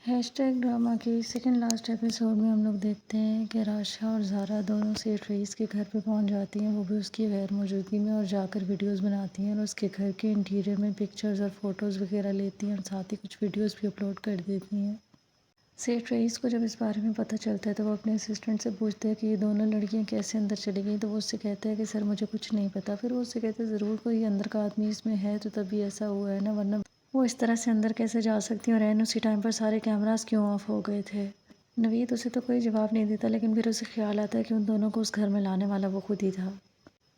Hashtag drama के second last episode में हम लोग देखते हैं कि राशा और ज़ारा दोनों सेठ रईस के घर पे पहुंच जाती हैं, वो भी उसकी गैर मौजूदगी में, और जाकर वीडियोस बनाती हैं और उसके घर के इंटीरियर में पिक्चर्स और फ़ोटोज़ वगैरह लेती हैं और साथ ही कुछ वीडियोस भी अपलोड कर देती हैं। सेठ रईस को जब इस बारे में पता चलता है तो वो अपने असिस्टेंट से पूछते हैं कि ये दोनों लड़कियाँ कैसे अंदर चली गई, तो वो उससे कहता है कि सर मुझे कुछ नहीं पता। फिर वो उससे कहते हैं ज़रूर कोई अंदर का आदमी इसमें है तो तभी ऐसा हुआ है ना, वरना वो इस तरह से अंदर कैसे जा सकती हैं, और एन उसी टाइम पर सारे कैमरास क्यों ऑफ हो गए थे। नवीद उसे तो कोई जवाब नहीं देता, लेकिन फिर उसे ख्याल आता है कि उन दोनों को उस घर में लाने वाला वो खुद ही था।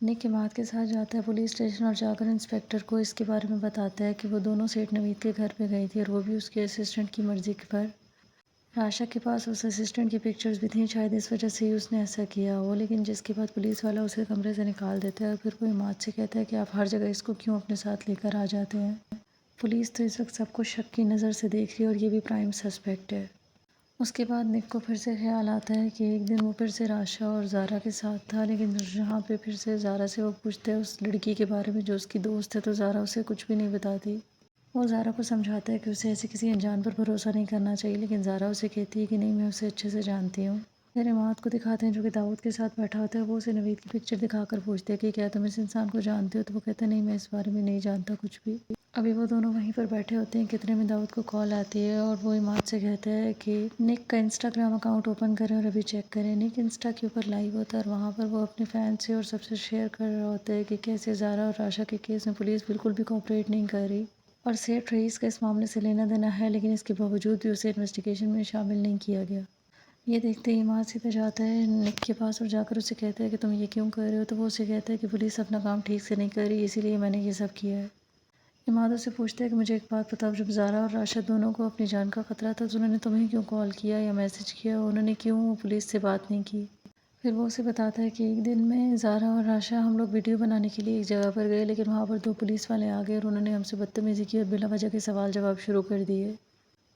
निक इमाद के साथ जाता है पुलिस स्टेशन और जाकर इंस्पेक्टर को इसके बारे में बताता है कि वो दोनों सेठ नवीद के घर पे गई थी और वो भी उसके असिस्टेंट की मर्जी पर। राशा के पास उस असिस्टेंट की पिक्चर्स भी थी, शायद इस वजह से ही उसने ऐसा किया हो। लेकिन जिसके बाद पुलिस वाला उसे कमरे से निकाल देता है और फिर वो इमाद से कहता है कि आप हर जगह इसको क्यों अपने साथ लेकर आ जाते हैं। पुलिस तो इस वक्त सबको शक की नज़र से देख रही है और ये भी प्राइम सस्पेक्ट है। उसके बाद निक को फिर से ख्याल आता है कि एक दिन वो फिर से राशा और ज़ारा के साथ था, लेकिन जहाँ पे फिर से ज़ारा से वो पूछते हैं उस लड़की के बारे में जो उसकी दोस्त है, तो ज़ारा उसे कुछ भी नहीं बताती। वो ज़ारा को समझाता है कि उसे ऐसे किसी अनजान पर भरोसा नहीं करना चाहिए, लेकिन ज़ारा उसे कहती है कि नहीं, मैं उसे अच्छे से जानती हूँ। फिर इमाद को दिखाते हैं जो कि दाऊद के साथ बैठा होता है। वो उसे नवीद की पिक्चर दिखाकर पूछते हैं कि क्या तुम इस इंसान को जानते हो, तो वो कहता है नहीं, मैं इस बारे में नहीं जानता कुछ भी। अभी वो दोनों वहीं पर बैठे होते हैं, कितने में दाऊद को कॉल आती है और वो इमाद से कहता है कि निक का इंस्टाग्राम अकाउंट ओपन करें और अभी चेक करें। निक इंस्टा के ऊपर लाइव होता है और वहाँ पर वो अपने फैन से और सबसे शेयर कर रहा होता है कि कैसे ज़ारा और राशा के केस में पुलिस बिल्कुल भी कोऑपरेट नहीं कर रही और सेठ रईस का इस मामले से लेना देना है, लेकिन इसके बावजूद भी उसे इन्वेस्टिगेशन में शामिल नहीं किया गया। ये देखते ही इमाद सीधा जाता है निक के पास और जाकर उसे कहता है कि तुम ये क्यों कर रहे हो, तो वो उसे कहता है कि पुलिस अपना काम ठीक से नहीं कर रही, इसीलिए मैंने ये सब किया है। इमाद उससे पूछता है कि मुझे एक बात बताओ, जब ज़ारा और राशा दोनों को अपनी जान का खतरा था तो उन्होंने तुम्हें क्यों कॉल किया या मैसेज किया, उन्होंने क्यों पुलिस से बात नहीं की। फिर वो उसे बताता है कि एक दिन में ज़ारा और राशा हम लोग वीडियो बनाने के लिए एक जगह पर गए, लेकिन वहाँ पर दो पुलिस वाले आ गए और उन्होंने हमसे बदतमीज़ी की और बिला वजह के सवाल जवाब शुरू कर दिए।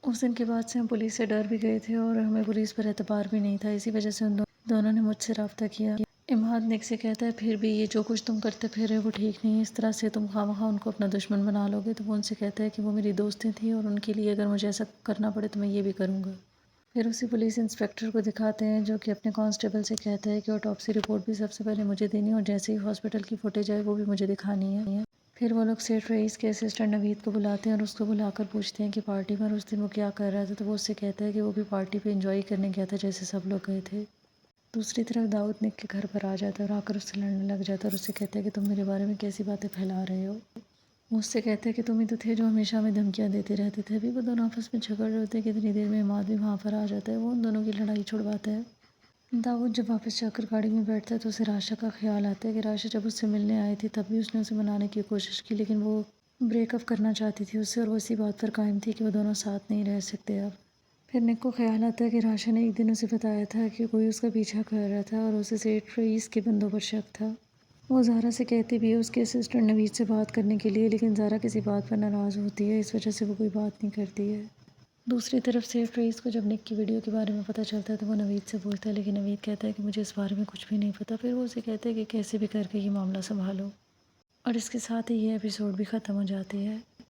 उस दिन के बाद से हम पुलिस से डर भी गए थे और हमें पुलिस पर एतबार भी नहीं था, इसी वजह से उन दोनों ने मुझसे रब्ता किया। इमाद निक से कहता है फिर भी ये जो कुछ तुम करते फिर वो ठीक नहीं है, इस तरह से तुम खामखा उनको अपना दुश्मन बना लोगे। तो वो उनसे कहता है कि वो मेरी दोस्तें थी और उनके लिए अगर मुझे ऐसा करना पड़े तो मैं ये भी करूँगा। फिर उसी पुलिस इंस्पेक्टर को दिखाते हैं जो कि अपने कांस्टेबल से कहता है कि ऑटोप्सी रिपोर्ट भी सबसे पहले मुझे देनी है और जैसे ही हॉस्पिटल की फुटेज आए वो भी मुझे दिखानी है। फिर वो लोग सेठ रईस के असिस्टेंट नवीद को बुलाते हैं और उसको बुलाकर पूछते हैं कि पार्टी में उस दिन वो क्या कर रहा था, तो वो उससे कहता है कि वो भी पार्टी पे एंजॉय करने गया था जैसे सब लोग गए थे। दूसरी तरफ दाऊद निक के घर पर आ जाता है और आकर उससे लड़ने लग जाता है और उससे कहता है कि तुम मेरे बारे में कैसी बातें फैला रहे हो। वो उससे कहता है कि तुम ही तो थे जो हमेशा हमें धमकियाँ देते रहते थे। अभी वो दोनों आपस में झगड़ रहे होते हैं, कितनी देर में इमाद भी वहाँ पर आ जाता है, वो उन दोनों की लड़ाई छुड़वाता है। दाऊद जब वापस जाकर गाड़ी में बैठता है तो उसे राशा का ख्याल आता है कि राशा जब उससे मिलने आई थी तब भी उसने उसे मनाने की कोशिश की, लेकिन वो ब्रेकअप करना चाहती थी उससे और वो इसी बात पर कायम थी कि वो दोनों साथ नहीं रह सकते अब। फिर निक को ख्याल आता है कि राशा ने एक दिन उसे बताया था कि कोई उसका पीछा कर रहा था और उसे सेठ रईस के बंदों पर शक था। वो ज़ारा से कहती भी है उसके असिस्टेंट नवीद से बात करने के लिए, लेकिन ज़ारा किसी बात पर नाराज़ होती है, इस वजह से वो कोई बात नहीं करती है। दूसरी तरफ सेठ रईस को जब निक की वीडियो के बारे में पता चलता है तो वो नवीद से पूछता है, लेकिन नवीद कहता है कि मुझे इस बारे में कुछ भी नहीं पता। फिर वो उसे कहता है कि कैसे भी करके ये मामला संभालो, और इसके साथ ही ये एपिसोड भी ख़त्म हो जाती है।